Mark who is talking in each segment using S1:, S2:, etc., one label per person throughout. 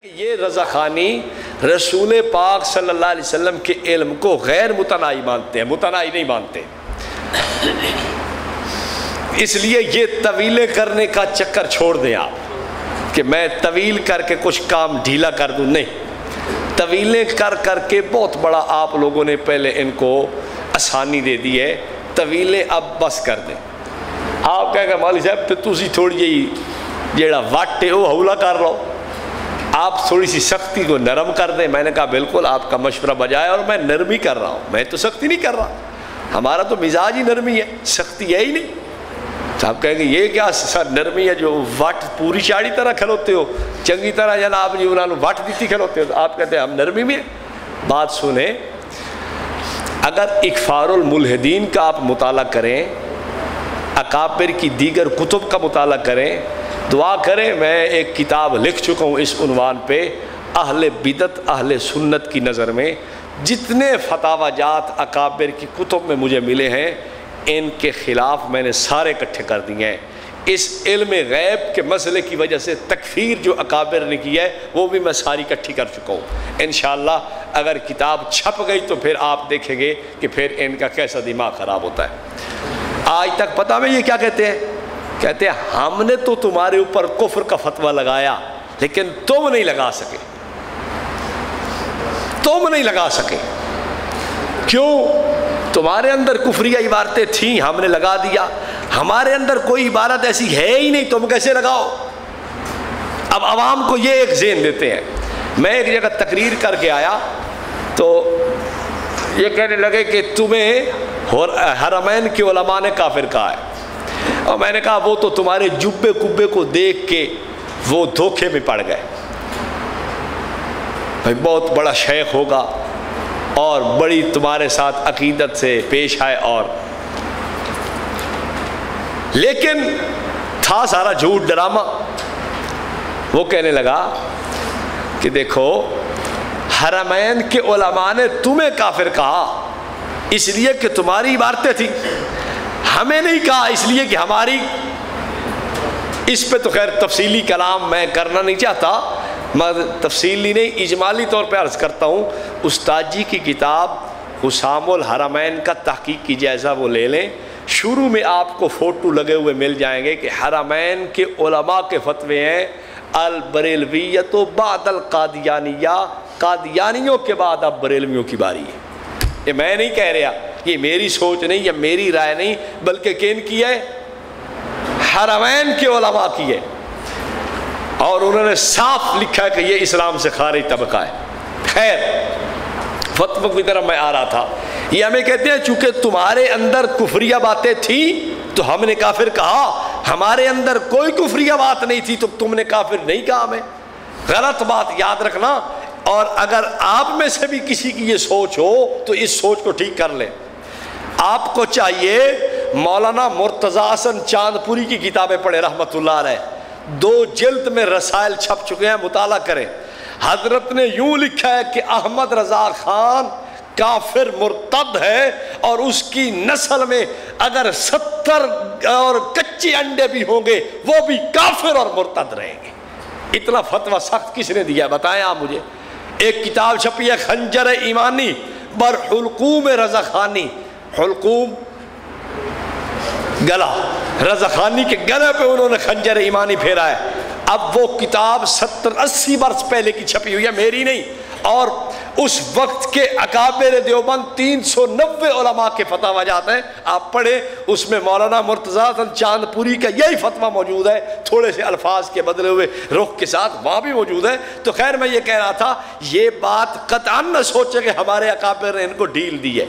S1: یہ رضا خانی رسول پاک صلی اللہ علیہ وسلم کے علم کو غیر متناہی مانتے ہیں، متناہی نہیں مانتے۔ اس لیے یہ طویلے کرنے کا چکر چھوڑ دیں آپ کہ میں طویل کر کے کچھ کام ڈھیلا کر دوں، نہیں، طویلیں کر کر کے بہت بڑا آپ لوگوں نے پہلے ان کو آسانی دے دی ہے، طویلیں اب بس کر دیں۔ آپ کہیں گے مولوی صاحب تو تسی تھوڑی جی جیڑا وٹ ہے وہ ہولا کر لو، آپ تھوڑی سی سختی کو نرم کر دیں۔ میں نے کہا بالکل آپ کا مشورہ بجائے، اور میں نرمی کر رہا ہوں، میں تو سختی نہیں کر رہا، ہمارا تو مزاج ہی نرمی ہے، سختی ہے ہی نہیں۔ آپ کہیں گے یہ کیا سر نرمی ہے جو وٹ پوری چاڑی طرح کھلوتے ہو، چنگی طرح جناب جی انہوں نے وٹ دیتی کھلوتے ہو، تو آپ کہتے ہیں ہم نرمی میں۔ بات سنیں، اگر اکفار الملحدین کا آپ مطالعہ کریں، اکابر کی دیگر کتب کا مطالعہ کریں، دعا کریں۔ میں ایک کتاب لکھ چکا ہوں اس عنوان پہ، اہل بدعت اہل سنت کی نظر میں جتنے فتاوی جات اکابر کی کتب میں مجھے ملے ہیں، ان کے خلاف میں نے سارے اکٹھے کر دیے ہیں۔ اس علم غیب کے مسئلے کی وجہ سے تکفیر جو اکابر نے کی ہے وہ بھی میں ساری اکٹھی کر چکا ہوں۔ انشاءاللہ اگر کتاب چھپ گئی تو پھر آپ دیکھیں گے کہ پھر ان کا کیسا دماغ خراب ہوتا ہے۔ آج تک پتہ میں یہ کیا کہتے ہیں؟ کہتے ہیں ہم نے تو تمہارے اوپر کفر کا فتویٰ لگایا لیکن تم نہیں لگا سکے، تم نہیں لگا سکے۔ کیوں؟ تمہارے اندر کفریہ عبارتیں تھیں، ہم نے لگا دیا، ہمارے اندر کوئی عبارت ایسی ہے ہی نہیں، تم کیسے لگاؤ؟ اب عوام کو یہ ایک ذہن دیتے ہیں۔ میں ایک جگہ تقریر کر کے آیا تو یہ کہنے لگے کہ تمہیں حرمین کے علماء نے کافر کہا ہے، اور میں نے کہا وہ تو تمہارے جبے کبے کو دیکھ کے وہ دھوکے میں پڑ گئے، بھائی بہت بڑا شیخ ہوگا اور بڑی تمہارے ساتھ عقیدت سے پیش آئے، اور لیکن تھا سارا جھوٹ ڈرامہ۔ وہ کہنے لگا کہ دیکھو حرمین کے علماء نے تمہیں کافر کہا اس لیے کہ تمہاری عبارتیں تھیں، ہمیں نہیں کہا اس لیے کہ ہماری۔ اس پہ تو خیر تفصیلی کلام میں کرنا نہیں چاہتا، میں تفصیلی نہیں اجمالی طور پہ عرض کرتا ہوں۔ استاد جی کی کتاب حسام الحرمین کا تحقیق کی جائزہ وہ لے لیں، شروع میں آپ کو فوٹو لگے ہوئے مل جائیں گے کہ حرمین کے علماء کے فتوے ہیں البریلویت بعد القادیانیہ، قادیانیوں کے بعد اب بریلویوں کی باری ہے۔ یہ میں نہیں کہہ رہا، یہ میری سوچ نہیں یا میری رائے نہیں، بلکہ کن کی ہے؟ حرمین کے علماء کی ہے، اور انہوں نے صاف لکھا ہے کہ یہ اسلام سے خارج طبقہ ہے۔ خیر فتوی کی طرف میں آ رہا تھا، یہ ہمیں کہتے ہیں چونکہ تمہارے اندر کفریہ باتیں تھیں تو ہم نے کافر کہا، ہمارے اندر کوئی کفریہ بات نہیں تھی تو تم نے کافر نہیں کہا ہمیں۔ غلط بات یاد رکھنا، اور اگر آپ میں سے بھی کسی کی یہ سوچ ہو تو اس سوچ کو ٹھیک کر لیں۔ آپ کو چاہیے مولانا مرتضیٰ حسن چاندپوری کی کتابیں پڑھیں رحمۃ اللہ علیہ، 2 جلد میں رسائل چھپ چکے ہیں، مطالعہ کریں۔ حضرت نے یوں لکھا ہے کہ احمد رضا خان کافر مرتد ہے، اور اس کی نسل میں اگر 70 اور کچے انڈے بھی ہوں گے وہ بھی کافر اور مرتد رہیں گے۔ اتنا فتویٰ سخت کس نے دیا بتائیں آپ مجھے؟ ایک کتاب چھپی ہے خنجر ایمانی بر حلقوم رضا خانی، حلقوم گلا، رضا خانی کے گلے پہ انہوں نے خنجر ایمانی پھیرا ہے۔ اب وہ کتاب 70-80 برس پہلے کی چھپی ہوئی ہے، میری نہیں، اور اس وقت کے اکابر دیوبند 390 علماء کے فتاوی جات ہیں، آپ پڑھیں، اس میں مولانا مرتضیٰ حسن چاندپوری کا یہی فتویٰ موجود ہے، تھوڑے سے الفاظ کے بدلے ہوئے رخ کے ساتھ وہاں بھی موجود ہے۔ تو خیر میں یہ کہہ رہا تھا، یہ بات قطعاً نہ سوچے کہ ہمارے اکابر نے ان کو ڈھیل دی ہے،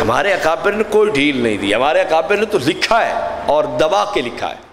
S1: ہمارے اکابر نے کوئی ڈھیل نہیں دی، ہمارے اکابر نے تو لکھا ہے اور دبا کے لکھا ہے۔